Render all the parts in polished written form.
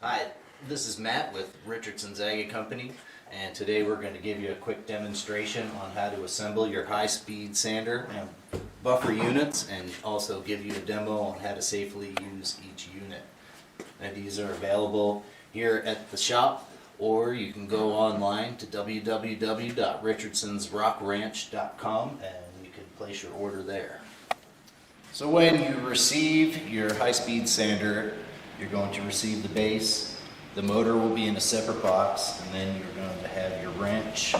Hi, this is Matt with Richardson's Agate Company, and today we're going to give you a quick demonstration on how to assemble your high-speed sander and buffer units, and also give you a demo on how to safely use each unit. And these are available here at the shop, or you can go online to www.richardsonrockranch.com and you can place your order there. So when you receive your high-speed sander, you're going to receive the base. The motor will be in a separate box, and then you're going to have your wrench,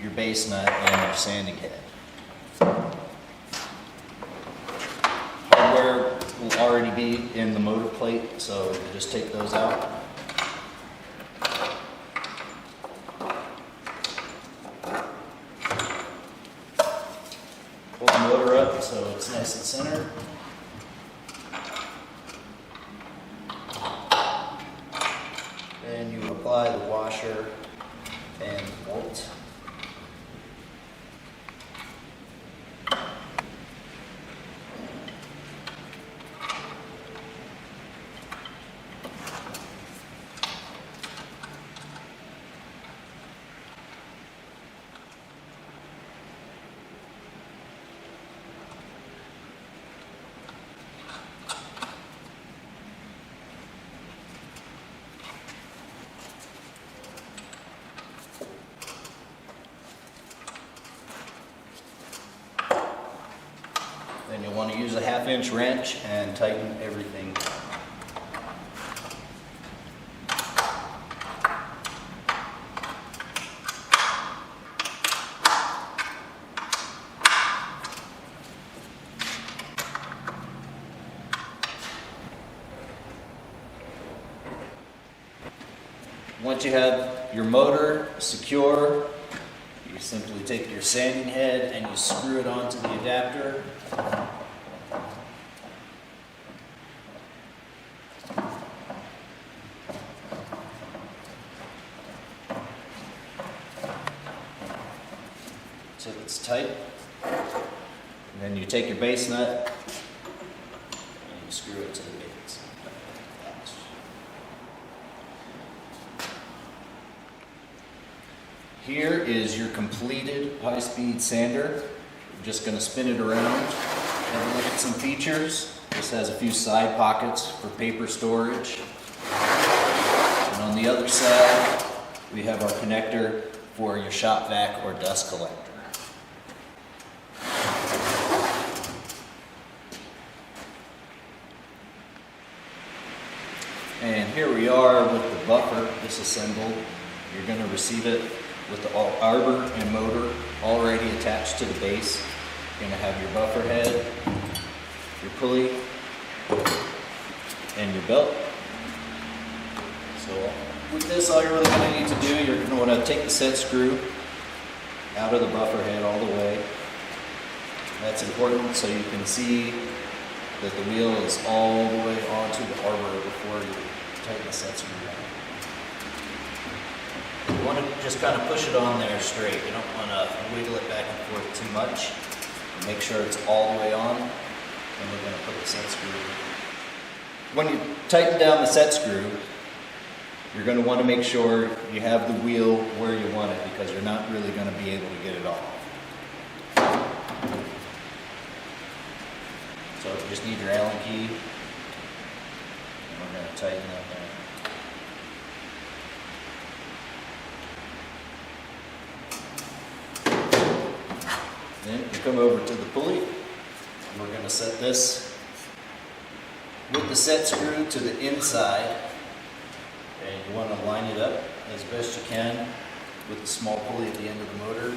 your base nut, and your sanding head. Hardware will already be in the motor plate, so you just take those out. Pull the motor up so it's nice and centered. Then you apply the washer and bolt. Then you'll want to use a 1/2-inch wrench and tighten everything. Once you have your motor secure, you simply take your sanding head and you screw it onto the adapter. So it's tight. And then you take your base nut and you screw it to the base. Here is your completed high-speed sander. I'm just going to spin it around and look at some features. This has a few side pockets for paper storage. And on the other side, we have our connector for your shop vac or dust collector. And here we are with the buffer disassembled. You're going to receive it with the arbor and motor already attached to the base. You're going to have your buffer head, your pulley, and your belt. So with this, all you're really going to need to do, you're going to want to take the set screw out of the buffer head all the way. That's important so you can see that the wheel is all the way onto the arbor before you tighten the set screw down. You want to just kind of push it on there straight. You don't want to wiggle it back and forth too much. Make sure it's all the way on, and we're going to put the set screw. When you tighten down the set screw, you're going to want to make sure you have the wheel where you want it, because you're not really going to be able to get it off. So you just need your Allen key, and we're going to tighten that down. Then you come over to the pulley, and we're going to set this with the set screw to the inside, and you want to line it up as best you can with the small pulley at the end of the motor.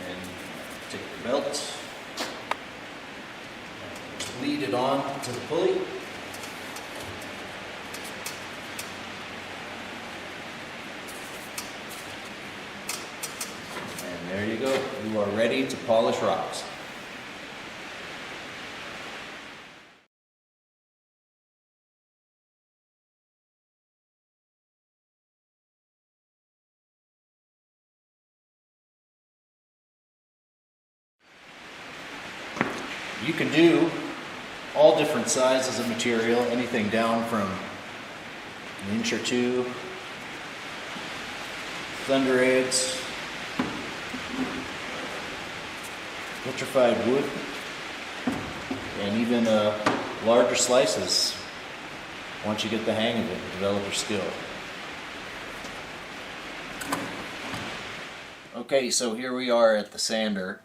And take the belt, lead it on to the pulley. And there you go. You are ready to polish rocks. You can do all different sizes of material, anything down from an inch or two, thunder eggs, vitrified wood, and even larger slices once you get the hang of it and develop your skill. Okay, so here we are at the sander,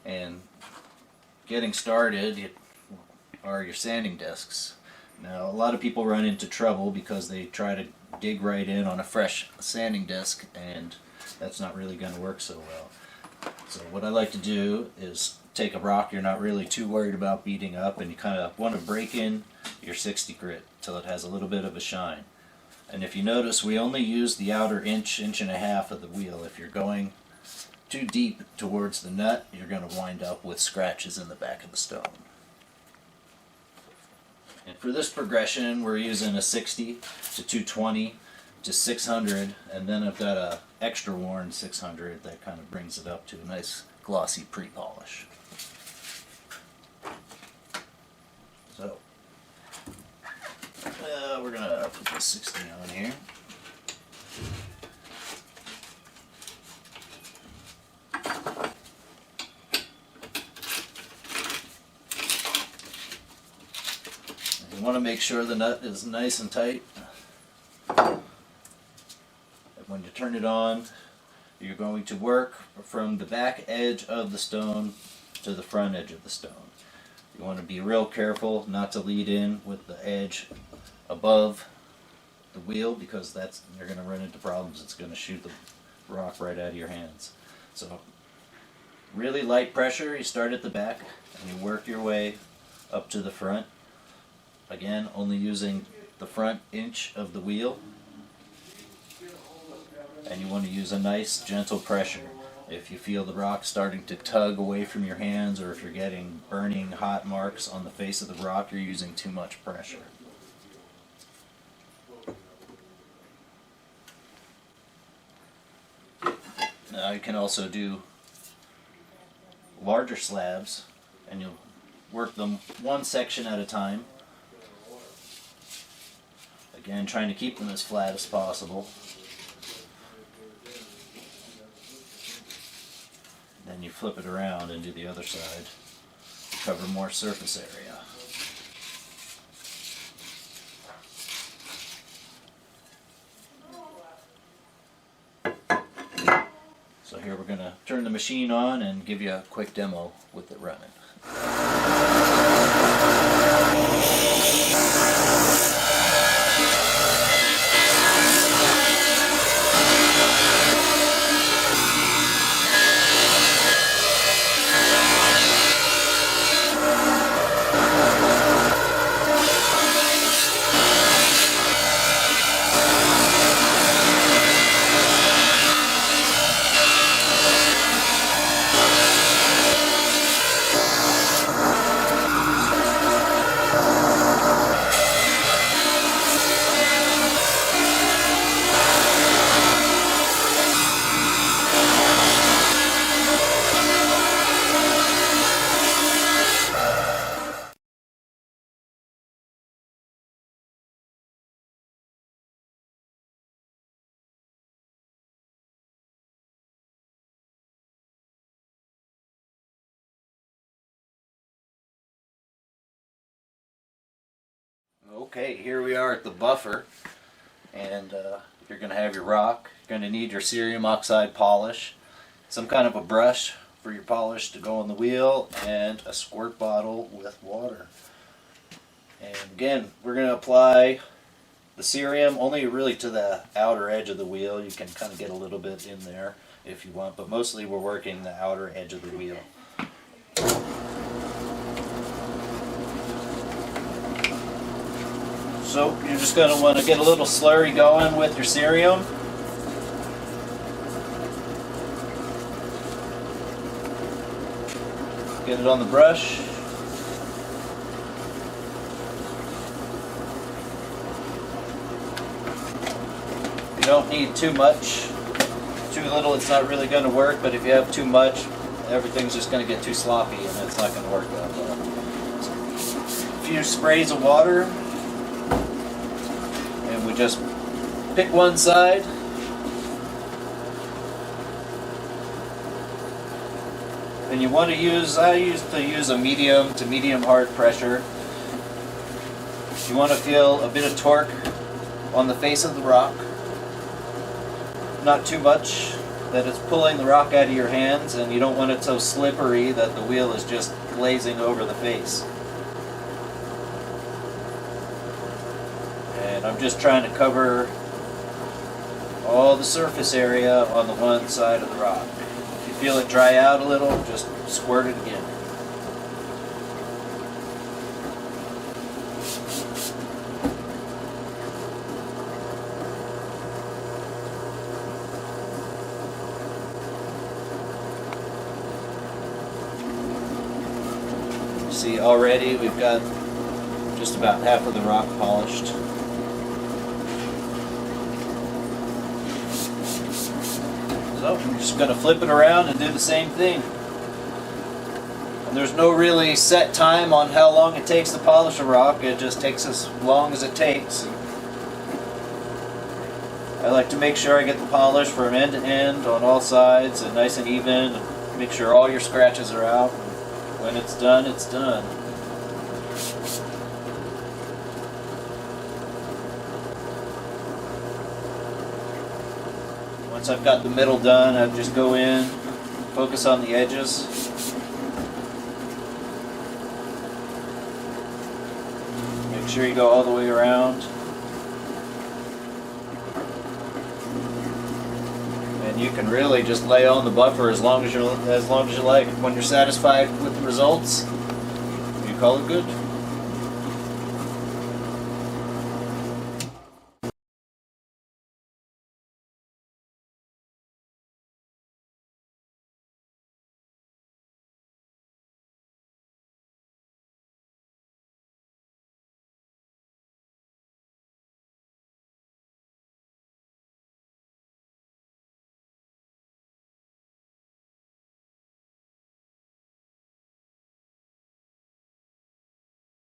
and getting started are your sanding discs. Now, a lot of people run into trouble because they try to dig right in on a fresh sanding disc, and that's not really going to work so well. So what I like to do is take a rock you're not really too worried about beating up, and you kind of want to break in your 60 grit till it has a little bit of a shine. And if you notice, we only use the outer inch and a half of the wheel. If you're going too deep towards the nut, you're going to wind up with scratches in the back of the stone. And for this progression, we're using a 60 to 220 to 600, and then I've got a extra worn 600 that kind of brings it up to a nice glossy pre-polish. So we're going to put this 60 on here. You want to make sure the nut is nice and tight. And when you turn it on, you're going to work from the back edge of the stone to the front edge of the stone. You want to be real careful not to lead in with the edge above the wheel, because you're going to run into problems. It's going to shoot the rock right out of your hands. So really light pressure, you start at the back and you work your way up to the front. Again, only using the front inch of the wheel, and you want to use a nice gentle pressure. If you feel the rock starting to tug away from your hands, or if you're getting burning hot marks on the face of the rock, you're using too much pressure. Now you can also do larger slabs, and you'll work them one section at a time. Again, trying to keep them as flat as possible. Then you flip it around and do the other side. Cover more surface area. So here we're going to turn the machine on and give you a quick demo with it running. Okay, here we are at the buffer, and you're going to have your rock. You're going to need your cerium oxide polish, some kind of a brush for your polish to go on the wheel, and a squirt bottle with water. And again, we're going to apply the cerium only really to the outer edge of the wheel. You can kind of get a little bit in there if you want, but mostly we're working the outer edge of the wheel. So you're just going to want to get a little slurry going with your cerium. Get it on the brush. You don't need too much. Too little, it's not really going to work, but if you have too much, everything's just going to get too sloppy and it's not going to work that well. few sprays of water, and we just pick one side. And you want to use, I used to use a medium to medium hard pressure. You want to feel a bit of torque on the face of the rock. Not too much that it's pulling the rock out of your hands, and you don't want it so slippery that the wheel is just glazing over the face. And I'm just trying to cover all the surface area on the one side of the rock. If you feel it dry out a little, just squirt it again. See, already we've got just about half of the rock polished. So I'm just going to flip it around and do the same thing. And there's no really set time on how long it takes to polish a rock. It just takes as long as it takes. I like to make sure I get the polish from end to end on all sides and nice and even, and make sure all your scratches are out. When it's done, it's done. Once I've got the middle done, I just go in, focus on the edges. Make sure you go all the way around. And you can really just lay on the buffer as long as you like. When you're satisfied with the results, you call it good.